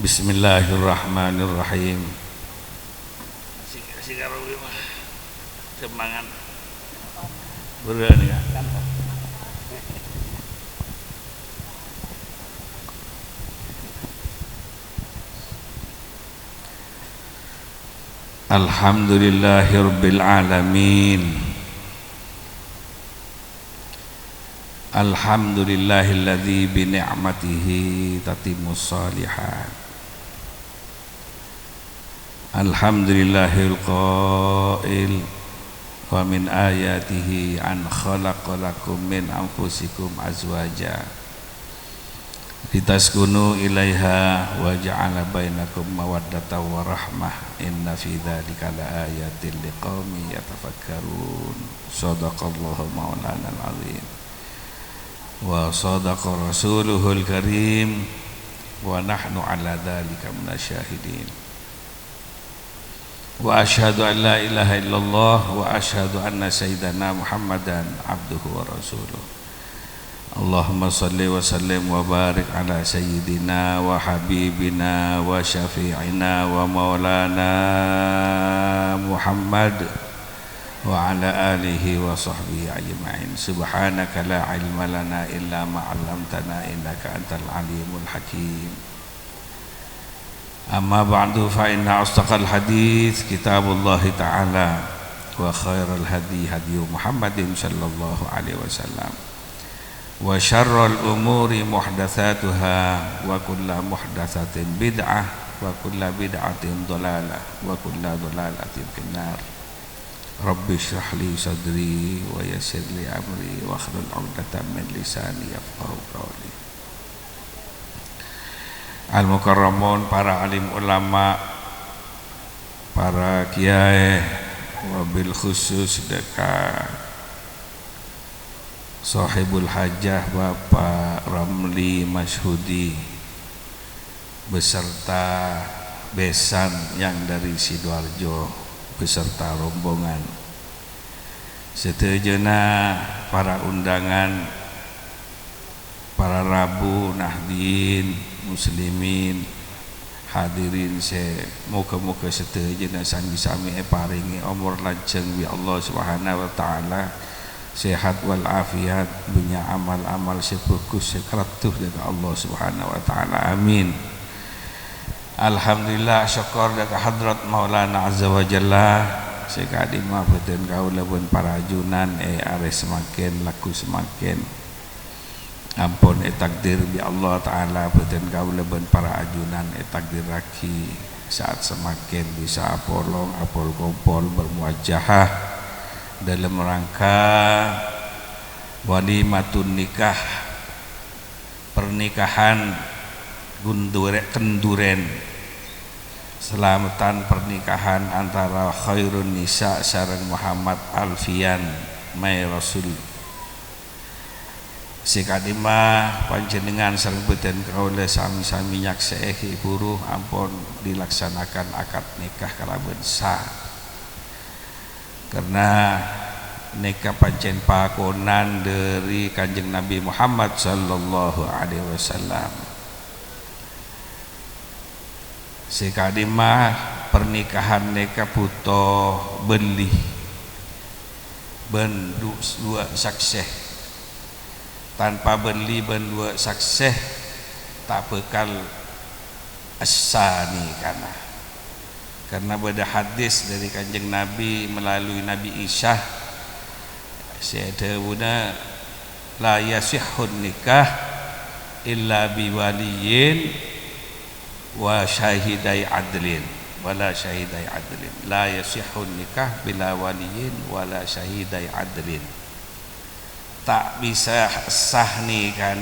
Bismillahirrahmanirrahim. Asik karo mah. Semangat. Beneran ya. Alhamdulillahirabbil alamin. Alhamdulillahilladzi bi ni'matihi tatimmus shalihat. Alhamdulillahil qail wa min ayatihi an khalaqalakum min anfusikum azwaja litaskunu ilaiha wa ja'ala bainakum mawaddatan wa rahmah inna fi dzalika laayatin liqaumin yatafakkarun. Shadaqallahu maulana al-azim wa sadaqa rasuluhul karim wa nahnu ala dzalika minasyahidin. Wa asyhadu an la ilaha illallah wa asyhadu anna sayyidana Muhammadan abduhu wa rasuluh. Allahumma salli wa sallim wa barik ala sayyidina wa habibina wa syafi'ina wa maulana Muhammad wa ala alihi wa sahbihi ajma'in. Subhanaka la ilma lana illa ma 'allamtana innaka antal alimul hakim. Amma ba'du fa inna asdaqal hadits kitabullah ta'ala wa khairal hadi hadi Muhammadin sallallahu alaihi wasallam wa syarrul umuri muhdatsatuha wa kullu muhdatsatin bid'ah wa kullu bid'atin dhalalah wa kullu dhalalatin finnar. Rabbi shrah li sadri wa yassir li amri wa hlul 'uqdatam min lisani yafqahu qawli. Al-mukarramun, para alim ulama, para kiai, wabil khusus dekat sahibul hajah Bapak Ramli Masyhudi beserta besan yang dari Sidoarjo beserta rombongan, setujunya para undangan, para rabu nahdin muslimin hadirin se muka-muka setujunya sami-sami paringi umur lanceng bi Allah Subhanahu wa taala, sehat wal afiat, punya amal-amal sefokus sekratuh dari Allah Subhanahu wa taala, amin. Alhamdulillah, syukur dekat hadrat Maulana azza wa jalla sekali maafkeun kaula pun para ajunan ares semakin laku semakin ampun takdir bi Allah taala beten kaula ben para ajunan takdir raki saat semakin bisa apolong apol kompol bermuajahah dalam rangka walimatun nikah, pernikahan kenduren, selamatan pernikahan antara khairun nisa sareng Muhammad Alfian Mai Rasul. Sikadimah panjenengan sareng beten kaula sami-sami nyaksih buruh ampun dilaksanakan akad nikah kalaben sah, karena nikah pancen pakonan dari Kanjeng Nabi Muhammad sallallahu alaihi wasallam. Sikadimah pernikahan nikah butuh beli bendu dua saksih, tanpa beli berdua sakseh tak bekal asani karena beda hadis dari Kanjeng Nabi melalui Nabi Isa sayaduna la yasihhun nikah illa biwaliyin wa syahidai adlin wala syahidai adlin, la yasihhun nikah bila waliyin wala syahidai adlin, tak bisa sah nikah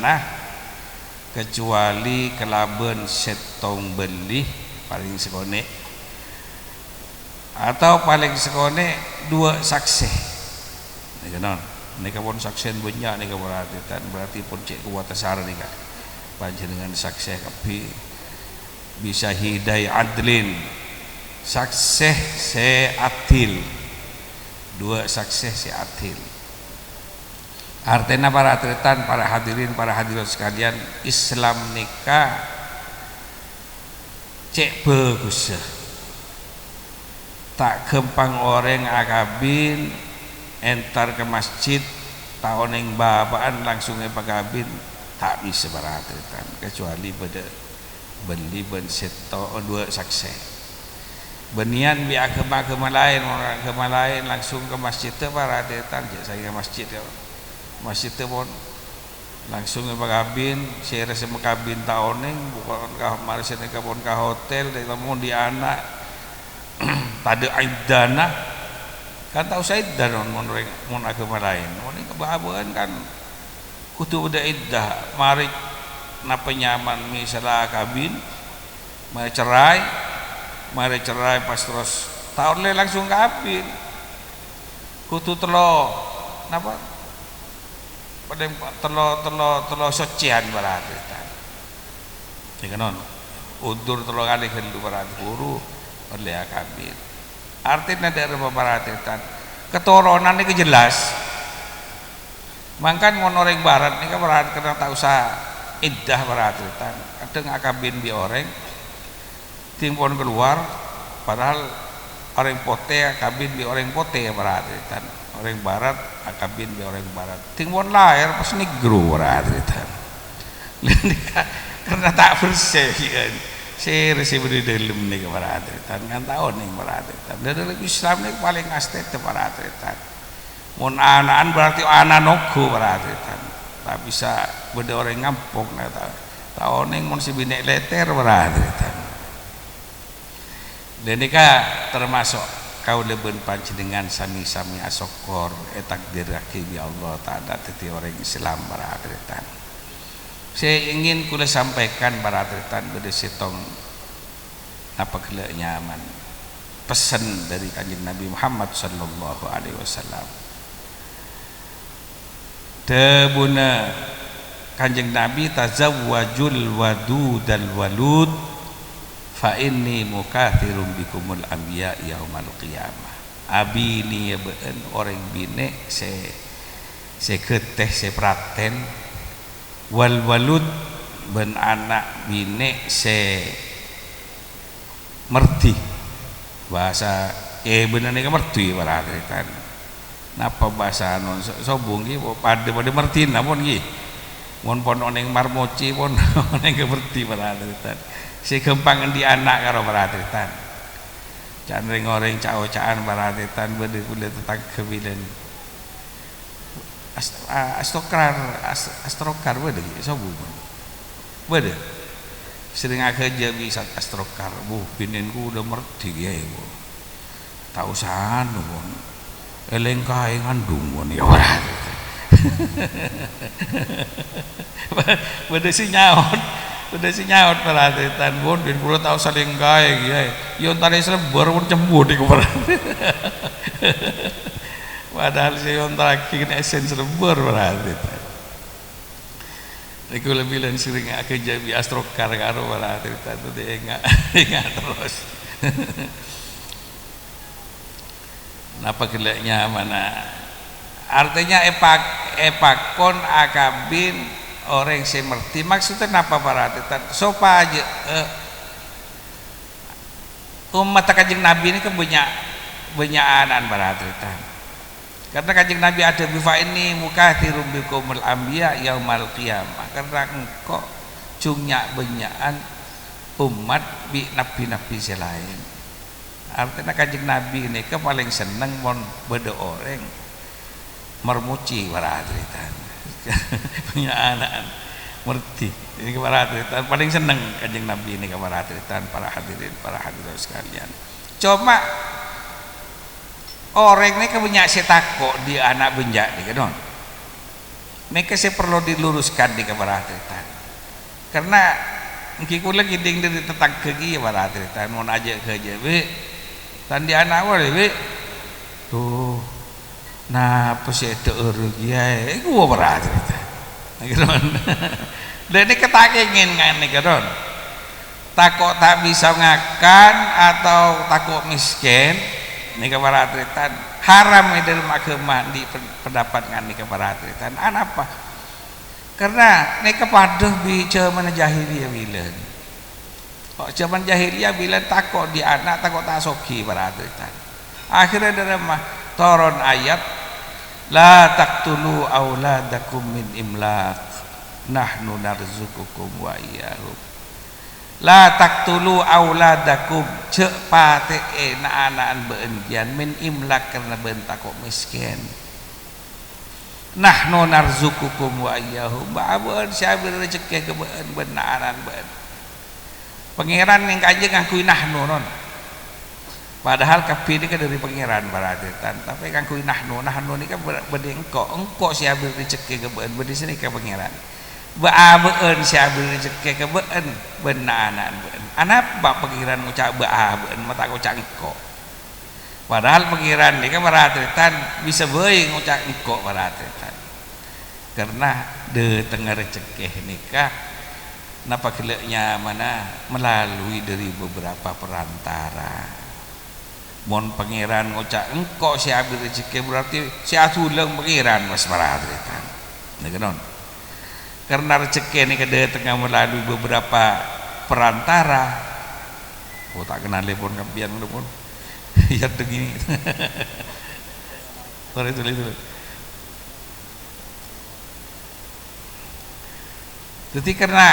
kecuali kelaben setong beli paling sekone atau paling sekone dua saksi. Nikah pun saksi banyak nikah berarti pun cek kuat asar nikah panjenengan saksi tapi bisa hidai adlin, saksi se atil, dua saksi se atil. Artinya para atletan, para hadirin, para hadirat sekalian, Islam nikah cek bagus tak gempang orang akabin entar ke masjid tahun yang babaan langsung pagabin tak bisa berartikan kecuali pada beli ben seto dua saksi benian bi agama lain orang agama lain langsung ke masjid teh berartikan saya ke masjid ya masjid teh pun langsung ke pagabin saya rasa makabin tahun yang bukan kah mari saya ke pun ke hotel dari mau di anak tadi aidana kan tahu saya dan mon agama lain mon kebahagiaan kan kudu udah iddah mari napa nyaman misalnya kabin mari cerai pas terus tahun le langsung kabin kudu telo napa pada telo socian berarti ya kan udur telo kali hendu berarti guru oleh kabin artinya dari pemerhatian keturunan ini jelas mangkan monoreng barat ini kan berarti kena tak usah iddah berhatian kadang akabin bi orang timpon keluar padahal orang pote akabin bi orang pote berhatian orang barat akabin bi orang barat timpon lahir pas negro berhatian karena tak bersih kan saya resep di dalam nih keberhatian kan tahu nih keberhatian dari Islam nih paling astet keberhatian mun anaan berarti anak nogo berhatian tak bisa beda orang ngampung tahu nih mun si binek leter berhatian dan ini termasuk kau leben panjenengan sami-sami asokor takdir hakim ya Allah tak ada teti orang Islam berhatian saya ingin kula sampaikan berhatian pada setong apa kela nyaman pesan dari kanjeng Nabi Muhammad sallallahu alaihi wasallam debuna kanjeng Nabi tazawwajul wadudal walud fa inni mukathirun bikumul anbiya yaumal qiyamah abi ni beun orang bine se keteh se praten wal walud ben anak bine se merti bahasa bener nih merti berarti napa bahasa non sobung ki pada merti namun ki mon pon oneng marmoci pon oneng merti berarti si gempangan di anak karo berartitan jan ring orang cao-caan berartitan bede kulit tetang kebilen astrokar bede sobung bede sering aja bisa astrokar binenku udah merti ya ibu tahu sanu pun elengkai ngandung ya berarti bede si nyaut udah si nyaut perhatian pun bin puluh tahu saling gaya gitu yon tadi selebor pun cembur di kuper padahal si yon tadi kena esen selebor perhatian aku lebih lain sering aku jadi astrokar karo perhatian itu dia enggak terus kenapa gelaknya mana artinya epakon akabin orang yang merti maksudnya apa perhatian sopa aja umat kanjeng Nabi ini kan banyak anak perhatian karena kanjeng Nabi ada bifa ini mukathirun bikumul anbiya yaumal qiyamah karena engkau cungnya banyakan umat bi nabi-nabi selain artinya kanjeng Nabi ini kan paling seneng mon beda orang mermuci perhatian punya anak merti ini keberhatian paling seneng kanjeng Nabi ini keberhatian para hadirin sekalian cuma orang ini punya setakok di anak benjak nih kan mereka saya perlu diluruskan di keberhatian karena mungkin lagi ding dari tetang kegi keberhatian mau aja kerja be tadi anak boleh be tuh nah pasti itu urgia gua berarti kan dan ini ketakingin kan nih kan takut tak bisa ngakan atau takut miskin nih keberhatian haram itu dalam agama di pendapat kan nih keberhatian apa karena nih kepaduh bicara mana jahiliyah bilang zaman jahiliyah bila takut di anak takut tasoki para hadirin. Akhirnya dari mah turun ayat la taqtulu auladakum min imlaq nahnu narzuqukum wa iyyahum. La taqtulu auladakum cek pate anak-anak beundian min imlaq karena beun takut miskin. Nahnu narzuqukum wa iyyahum. Baeun sabeur rezeki ke beun beunaan beun. Pangeran yang kanjeng ngakui nahnu non. Padahal kapi ini kan dari pangeran baratitan, tapi ngakui nahnu ini kan bede engko sabeur rezeki ke beun bede sini ke pangeran. Beun sabeur rezeki ke beun beunaan beun. Anak bak pangeran ngucap beun mata ngucap engko. Padahal pangeran ini kan baratitan bisa bae ngucap engko baratitan. Karena de tengah rezeki nikah napa keleknya mana melalui dari beberapa perantara. Mon pangeran ngucap engkau si ambil rezeki berarti si atulang pangeran mas marahadritan. Nih karena rezeki ini kada tengah melalui beberapa perantara. Oh tak kenal telepon kampian pun. Ya begini. Itu. Jadi karena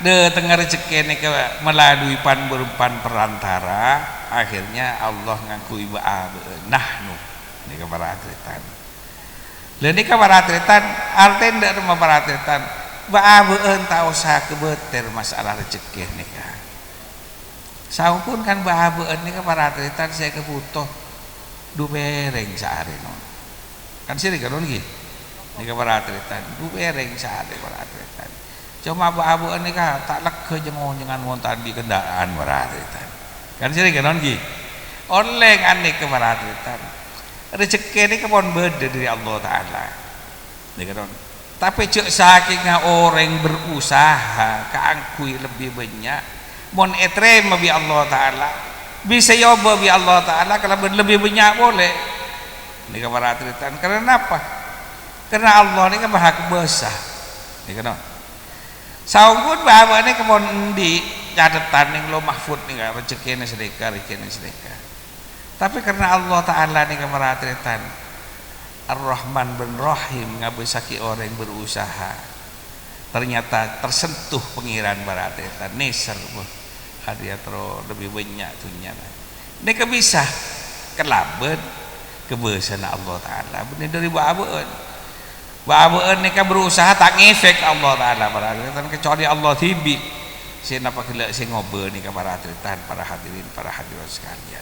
de tengah rezeki ini melalui pan perantara, akhirnya Allah ngakui nahnu ini para atletan. Lain ini para atletan, artinya tidak rumah para atletan. Beun tak usah kebeter masalah rezeki ini kan. Saupun kan beun ini para atletan saya kebutuh dubereng sehari non. Kan sih kan lagi. Ini para atletan dubereng sehari para atletan. Cuma abu-abu ini kan tak lega jangan montan di kendaraan baratitan. Kan sih kan nongi. Oleh aneh ke baratitan. Rezeki ini kepon beda dari Allah Taala. Nih kan. Tapi cek saking orang berusaha keangkui lebih banyak. Mon etrem bi Allah Taala. Bisa yoba bi Allah Taala kalau lebih banyak boleh. Nih kan baratitan. Karena apa? Karena Allah ini kan maha besar. Nih kan. Saungkun bahwa ini kemon di catatan yang lo mahfud nih kan rezeki ini sedekah. Tapi karena Allah Taala nih kemerhatian Ar-Rahman bin Rahim ngabisaki orang yang berusaha ternyata tersentuh pengiran baratian neser hadiah tro lebih banyak tuhnya. Ini kebisa kelaben kebesaran Allah Taala benih dari bahabuan. Bahawa mereka berusaha tak ngefek Allah Ta'ala para hadirin kecuali Allah tibi saya napa kelak saya ngobrol ni para hadirin para hadirat sekalian.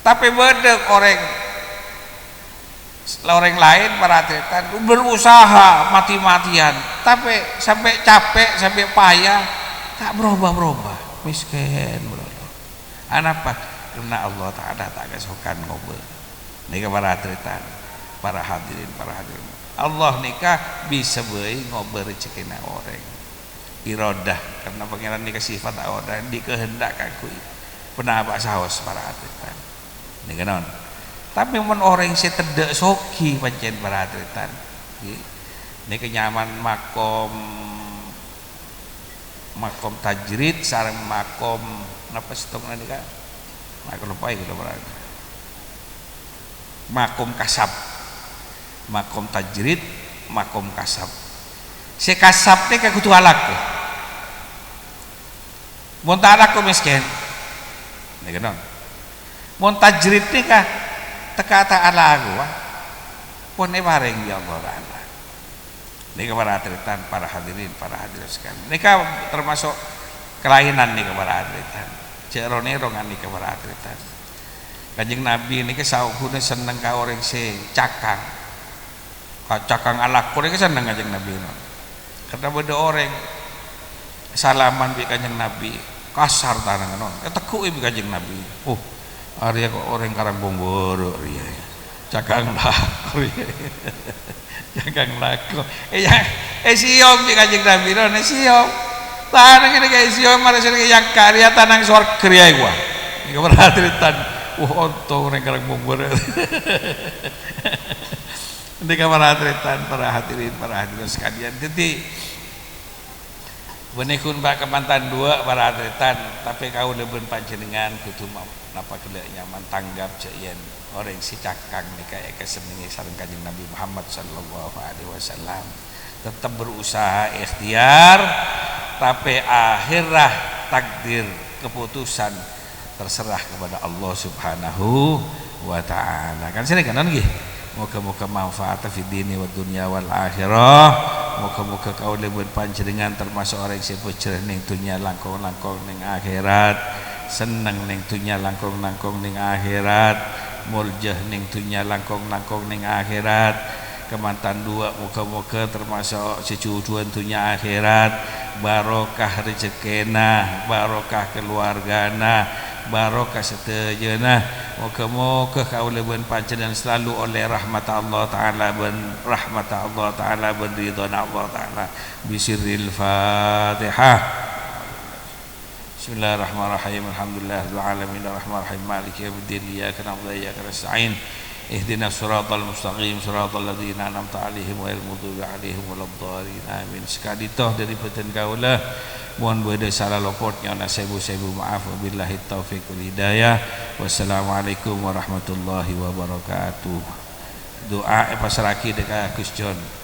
Tapi beda orang lain para hadirin berusaha mati-matian tapi sampai capek sampai payah tak berubah miskin bro. Kenapa? Karena Allah Ta'ala tak kesukaan ngobrol ni para hadirin Allah nikah bisa bae ngobrol rezeki na orang iradah karena pangeran nikah sifat orang dikehendak kakui pernah abak saos para atletan ini kan tapi men orang si tedek soki pancen para atletan ini kenyaman makom tajrid sareng makom napa setong nikah aku lupa itu berarti makom kasab makom tajrid makom kasab si kasab ni kayak kutu alak mon alak ko miskin ni ganon mon tajrid ni ka teka ala aku pon ni bareng ya Allah ni para hadirin para hadirat sekalian ni ka termasuk kelainan ni para hadirin ceronerongan ni para hadirin Kanjeng Nabi ni ke sauhuna seneng ka orang si cakang alak kurang seneng Kanjeng Nabi karena beda orang salaman bi Kanjeng Nabi kasar tanang non tekuk bi Kanjeng Nabi area kok orang karang bomboro ria cakang laku cakang laku siom bi Kanjeng Nabi non siom tanang ini kayak siom mara sini yang karya tanang suar kriya gua ini keberhatian ontong orang karang bomboro ini para hadirin sekalian. Jadi Benekun bak kemantan dua para atletan tapi kau leben panjenengan kudu napa kelek nyaman tanggap ceyen orang si cakang nih kayak kesemengi sareng Kanjeng Nabi Muhammad sallallahu alaihi wasallam tetap berusaha ikhtiar tapi akhirah takdir keputusan terserah kepada Allah Subhanahu wa taala. Kan sini kanan nggih. Moga-moga manfaat fid dini wa dunya wal akhirah. Moga-moga kau lebih panjenengan termasuk orang yang becerah ning dunia langkung-langkung ning akhirat, seneng ning dunia langkung-langkung ning akhirat, muljah ning dunia langkung-langkung ning akhirat. Kemantan dua moga-moga termasuk sejujuan dunia akhirat, barokah rezekina, barokah keluargana, barokah sedayana. Moga-moga kauleubeun panjenengan selalu oleh rahmat Allah taala ben ridha Allah taala bisirril Fatihah. Bismillahirrahmanirrahim. Alhamdulillahil alamin arrahmanirrahim maliki yaumiddin iyyaka na'budu wa iyyaka nasta'in ihdinas siratal mustaqim siratal ladzina an'amta 'alaihim ghairil maghdubi 'alaihim waladdallin amin. Sekali toh dari beten kaula mohon beda salah lopotnya na sebu maaf wabillahi taufiq wal hidayah. Wassalamualaikum warahmatullahi wabarakatuh. Doa pasraki dekat Gus John.